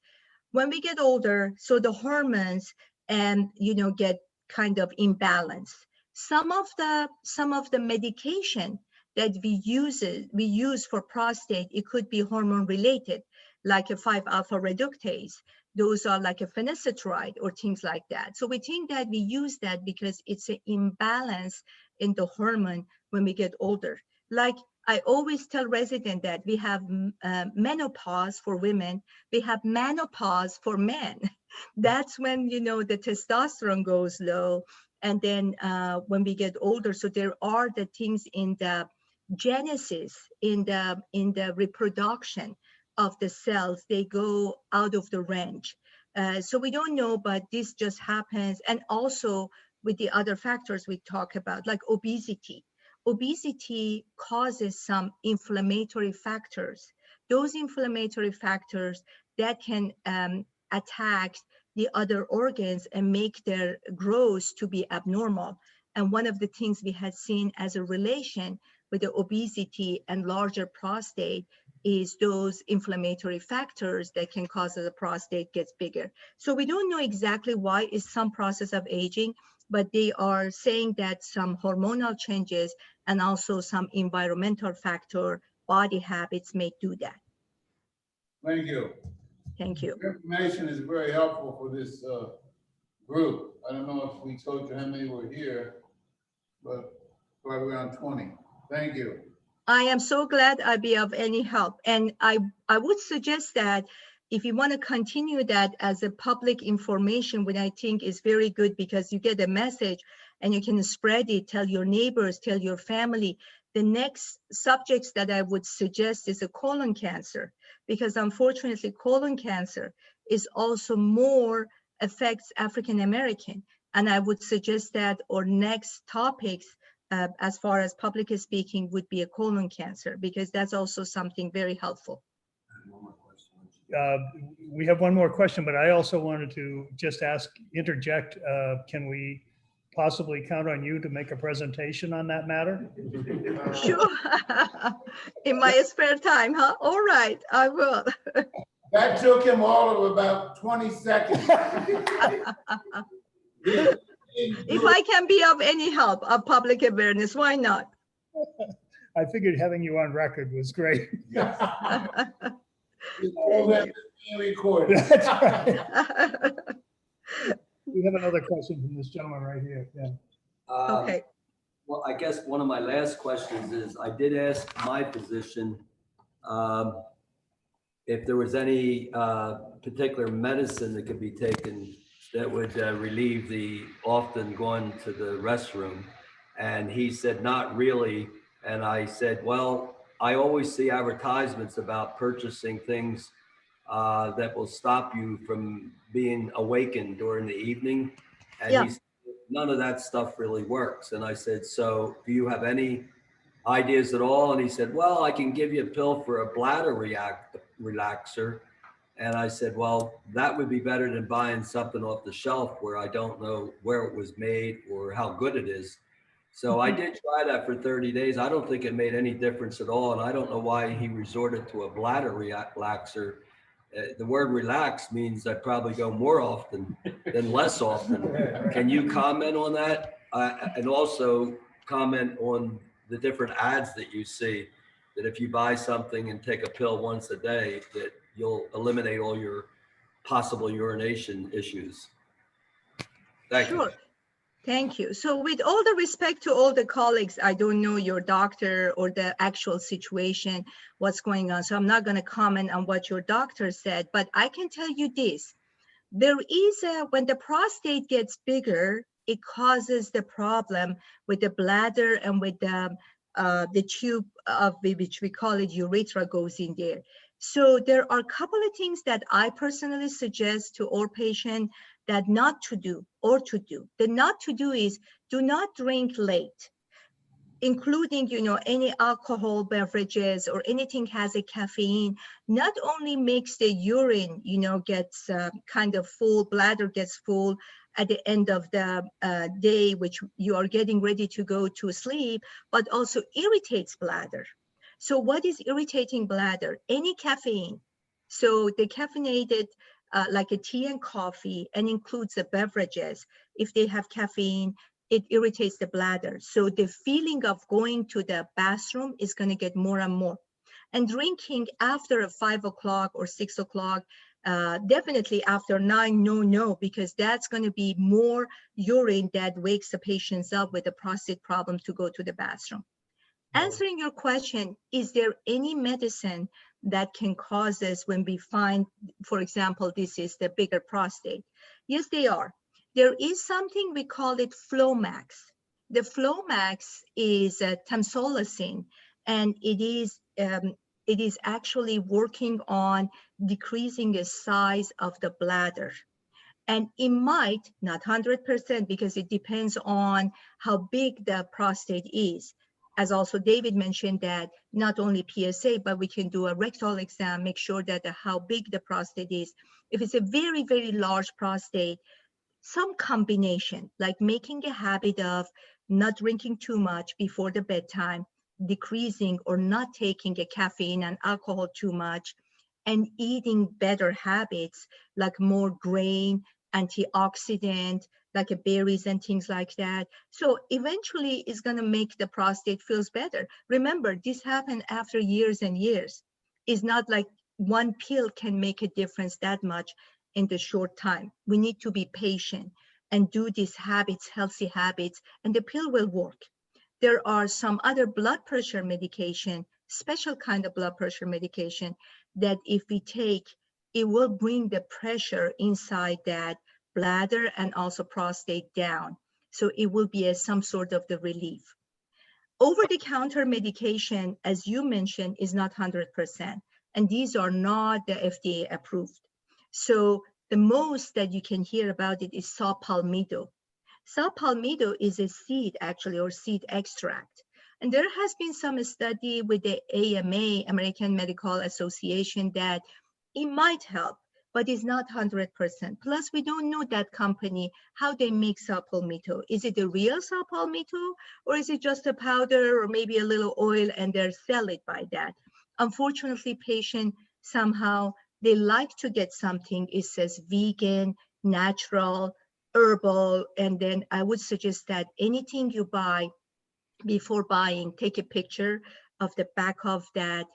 when we get older, so the hormones and get kind of imbalanced. Some of the medication that we use for prostate, it could be hormone related, like a 5-alpha reductase. Those are like a finasteride or things like that. So we think that we use that because it's an imbalance in the hormone when we get older. Like I always tell residents that we have menopause for women, we have menopause for men. That's when, the testosterone goes low. And then when we get older, so there are the things in the genesis, in the reproduction of the cells, they go out of the range. So we don't know, but this just happens. And also with the other factors we talk about, like obesity. Obesity causes some inflammatory factors. Those inflammatory factors that can attack the other organs and make their growth to be abnormal. And one of the things we had seen as a relation with the obesity and larger prostate is those inflammatory factors that can cause the prostate gets bigger. So we don't know exactly why it's some process of aging, but they are saying that some hormonal changes and also some environmental factor, body habits may do that. Thank you. Thank you. The information is very helpful for this group. I don't know if we told you how many were here, but probably around 20. Thank you. I am so glad I'd be of any help. And I would suggest that if you want to continue that as a public information, which I think is very good because you get a message and you can spread it, tell your neighbors, tell your family. The next subjects that I would suggest is a colon cancer, because unfortunately colon cancer is also more affects African American. And I would suggest that our next topics as far as public speaking would be a colon cancer, because that's also something very helpful. We have one more question, but I also wanted to just interject, can we possibly count on you to make a presentation on that matter? Sure. In my spare time, huh? All right, I will. That took him all of about 20 seconds. If I can be of any help of public awareness, why not? I figured having you on record was great. All that is being recorded. That's right. We have another question from this gentleman right here. Yeah. Okay. Well, I guess one of my last questions is, I did ask my physician if there was any particular medicine that could be taken that would relieve the often going to the restroom. And he said, not really. And I said, well, I always see advertisements about purchasing things that will stop you from being awakened during the evening. And Yeah. he said, none of that stuff really works. And I said, so do you have any ideas at all? And he said, well, I can give you a pill for a bladder relaxer. And I said, well, that would be better than buying something off the shelf where I don't know where it was made or how good it is. So I did try that for 30 days. I don't think it made any difference at all. And I don't know why he resorted to a bladder relaxer. The word relax means I probably go more often than less often. Can you comment on that? And also comment on the different ads that you see, that if you buy something and take a pill once a day, that you'll eliminate all your possible urination issues. Thank you. Sure. Thank you. So with all the respect to all the colleagues, I don't know your doctor or the actual situation, what's going on. So I'm not going to comment on what your doctor said, but I can tell you this. There is when the prostate gets bigger, it causes the problem with the bladder and with the tube of which we call it urethra goes in there. So there are a couple of things that I personally suggest to all patients that not to do or to do. The not to do is do not drink late, including, any alcohol beverages or anything has a caffeine. Not only makes the urine, gets kind of full, bladder gets full at the end of the day, which you are getting ready to go to sleep, but also irritates bladder. So what is irritating bladder? Any caffeine. So the caffeinated, like a tea and coffee, and includes the beverages, if they have caffeine, it irritates the bladder. So the feeling of going to the bathroom is going to get more and more. And drinking after 5 o'clock or 6 o'clock, definitely after 9, no, because that's going to be more urine that wakes the patients up with a prostate problem to go to the bathroom. Answering your question, is there any medicine that can cause this when we find, for example, this is the bigger prostate? Yes, they are. There is something we call it Flomax. The Flomax is tamsulosin, and it is actually working on decreasing the size of the bladder. And it might, not 100%, because it depends on how big the prostate is. As also David mentioned, that not only PSA, but we can do a rectal exam, make sure that how big the prostate is. If it's a very, very large prostate, some combination, like making a habit of not drinking too much before the bedtime, decreasing or not taking a caffeine and alcohol too much, and eating better habits like more grain, antioxidant, like berries and things like that. So eventually it's going to make the prostate feels better. Remember, this happened after years and years. It's not like one pill can make a difference that much in the short time. We need to be patient and do these habits, healthy habits, and the pill will work. There are some other blood pressure medication, special kind of blood pressure medication, that if we take, it will bring the pressure inside that bladder and also prostate down. So it will be some sort of the relief. Over-the-counter medication, as you mentioned, is not 100%. And these are not the FDA approved. So the most that you can hear about it is saw palmetto. Saw palmetto is a seed, actually, or seed extract. And there has been some study with the AMA, American Medical Association, that it might help, but it's not 100%. Plus, we don't know that company, how they make saw palmetto. Is it a real saw palmetto, or is it just a powder or maybe a little oil and they sell it by that? Unfortunately, patients somehow, they like to get something, it says vegan, natural, herbal, and then I would suggest that anything you buy, before buying, take a picture of the back of that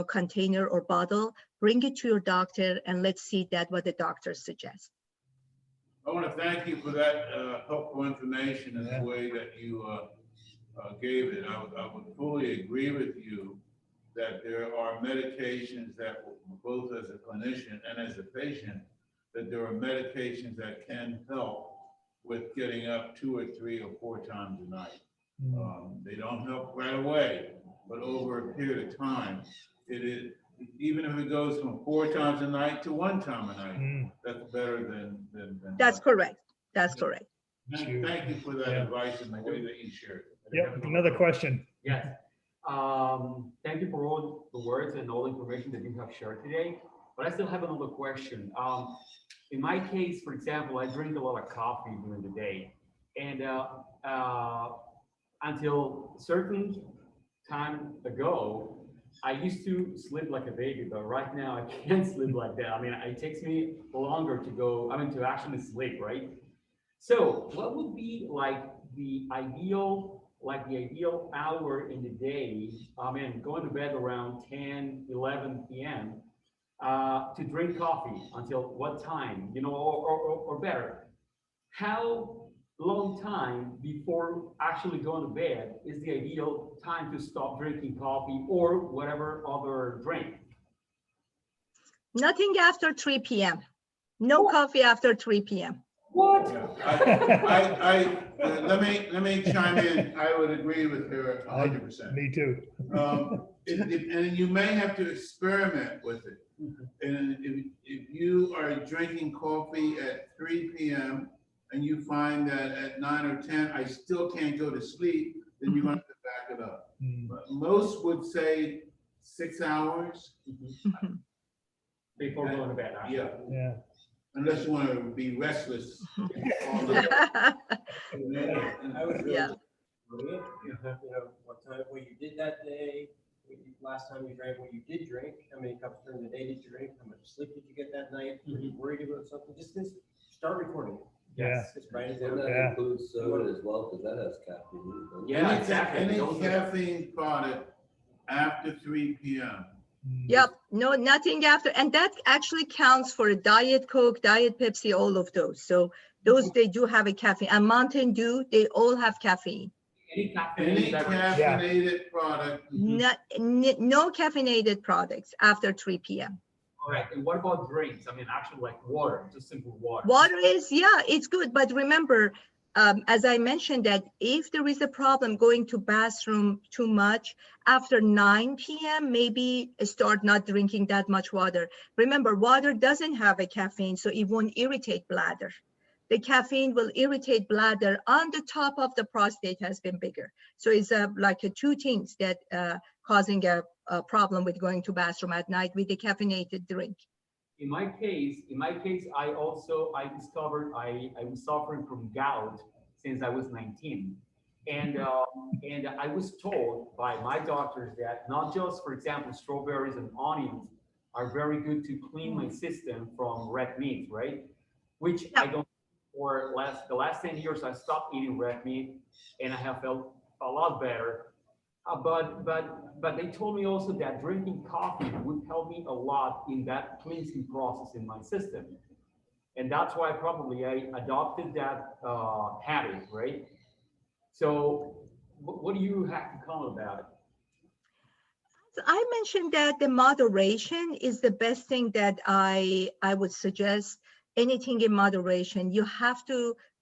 container or bottle, bring it to your doctor, and let's see what the doctor suggests. I want to thank you for that helpful information and the way that you gave it. I would fully agree with you that there are medications that, both as a clinician and as a patient, that there are medications that can help with getting up 2 or 3 or 4 times a night. Mm. They don't help right away, but over a period of time, it is, even if it goes from 4 times a night to 1 time a night, Mm. that's better than. That's nothing. correct. That's correct. Thank you for that Yeah. advice and the way that you shared it. Yep, another question. Yes. Thank you for all the words and all the information that you have shared today. But I still have another question. In my case, for example, I drink a lot of coffee during the day, and until certain time ago, I used to sleep like a baby, but right now I can't sleep like that. I mean, it takes me longer to go, to actually sleep, right? So what would be like the ideal hour in the day, going to bed around 10, 11 p.m., to drink coffee until what time, or better, how long time before actually going to bed is the ideal time to stop drinking coffee or whatever other drink? Nothing after 3 p.m. No coffee after 3 p.m. What? Yeah. Let me chime in. I would agree with her 100%. Me too. And you may have to experiment with it. And if you are drinking coffee at 3 p.m. and you find that at 9 or 10, I still can't go to sleep, then you're going to have to back it up. But most would say 6 hours. Before going to bed. Yeah. Yeah. Unless you want to be restless. I was really Yeah. Maria, what you did that day, last time you drank, what you did drink, how many cups during the day did you drink, how much sleep did you get that night, were you worried about something, just start recording. Yeah. Just write it And down. that Yeah. includes soda as well, because that has caffeine. doesn't it? Yeah, exactly. Any caffeine product after 3 p.m. Yep, no, nothing after, and that actually counts for a Diet Coke, Diet Pepsi, all of those. So those, they do have a caffeine. And Mountain Dew, they all have caffeine. Any Any caffeine beverage. caffeinated product. No caffeinated products after 3 p.m. All right, and what about drinks? Actually like water, just simple water. Water is, yeah, it's good. But remember, as I mentioned, that if there is a problem going to bathroom too much, after 9 p.m., maybe start not drinking that much water. Remember, water doesn't have a caffeine, so it won't irritate bladder. The caffeine will irritate bladder on the top of the prostate has been bigger. So it's two things that causing a problem with going to bathroom at night with the caffeinated drink. In my case, I discovered I was suffering from gout since I was 19. And I was told by my doctors that not just, for example, strawberries and onions are very good to clean my system from red meat, right? Which I don't, the last 10 years, I stopped eating red meat and I have felt a lot better. But they told me also that drinking coffee would help me a lot in that cleansing process in my system. And that's why probably I adopted that habit, right? So what do you have to comment about it? So I mentioned that the moderation is the best thing that I would suggest. Anything in moderation.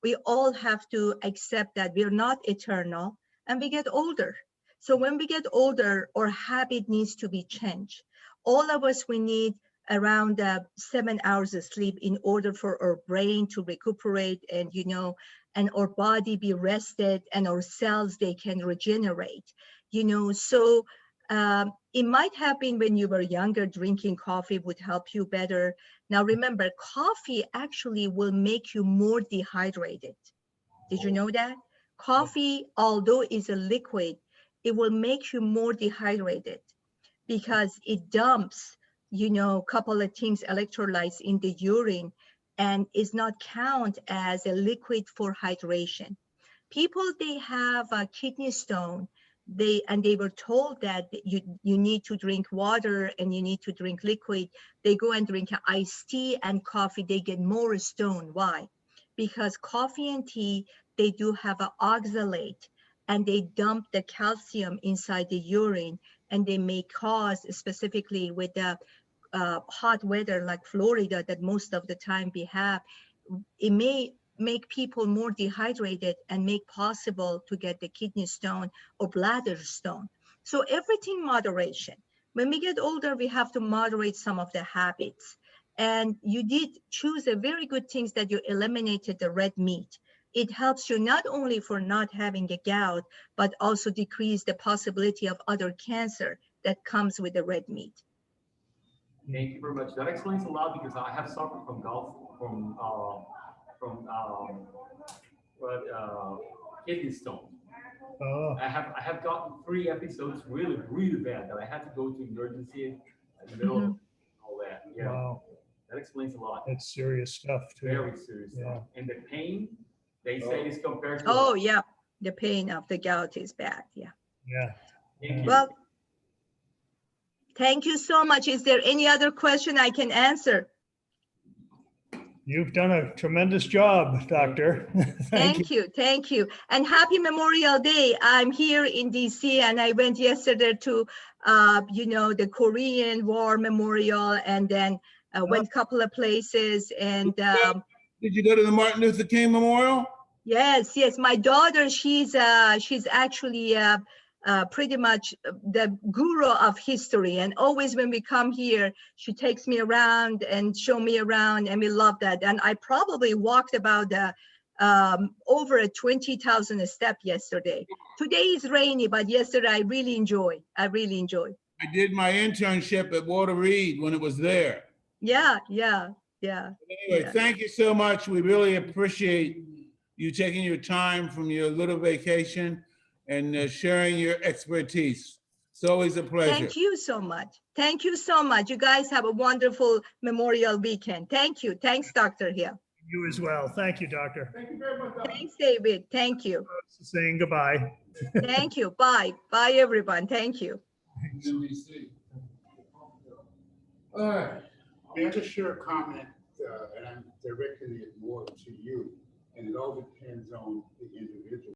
We all have to accept that we're not eternal and we get older. So when we get older, our habit needs to be changed. All of us, we need around 7 hours of sleep in order for our brain to recuperate and, and our body be rested and our cells, they can regenerate, So it might have been when you were younger, drinking coffee would help you better. Now, remember, coffee actually will make you more dehydrated. Did you know that? Coffee, although it's a liquid, it will make you more dehydrated because it dumps, a couple of things, electrolytes in the urine, and is not count as a liquid for hydration. People, they have a kidney stone, they were told that you need to drink water and you need to drink liquid. They go and drink iced tea and coffee, they get more stone. Why? Because coffee and tea, they do have an oxalate and they dump the calcium inside the urine, and they may cause, specifically with the hot weather like Florida that most of the time we have, it may make people more dehydrated and make possible to get the kidney stone or bladder stone. So everything moderation. When we get older, we have to moderate some of the habits. And you did choose a very good things that you eliminated the red meat. It helps you not only for not having a gout, but also decrease the possibility of other cancer that comes with the red meat. Thank you very much. That explains a lot because I have suffered from gout, from kidney stone. Oh, I have gotten 3 episodes really bad that I had to go to emergency in the middle of all that. Yeah, wow, that explains a lot. that's serious stuff too. Very serious. Yeah. Stuff. And the pain, they say, is compared to. Oh, yeah. The pain of the gout is bad. Yeah. Yeah. Thank you. Well, thank you so much. Is there any other question I can answer? You've done a tremendous job, Doctor. Thank you. Thank you. And happy Memorial Day. I'm here in DC and I went yesterday to, the Korean War Memorial and then went a couple of places and Did you go to the Martin Luther King Memorial? yes. My daughter, she's actually pretty much the guru of history. And always when we come here, she takes me around and show me around and we love that. And I probably walked about over 20,000 steps yesterday. Today is rainy, but yesterday I really enjoyed. I did my internship at Walter Reed when it was there. Yeah. Anyway, thank you so much. We really appreciate you taking your time from your little vacation and sharing your expertise. It's always a pleasure. Thank you so much. Thank you so much. You guys have a wonderful Memorial weekend. Thank you. Thanks, Dr. Hill. You as well. Thank you, Doctor. Thank you very much. Thanks, David. Thank you. Saying goodbye. Thank you. Bye. Bye, everyone. Thank you. All right. May I just share a comment, and I'm directing it more to you, and it all depends on the individual.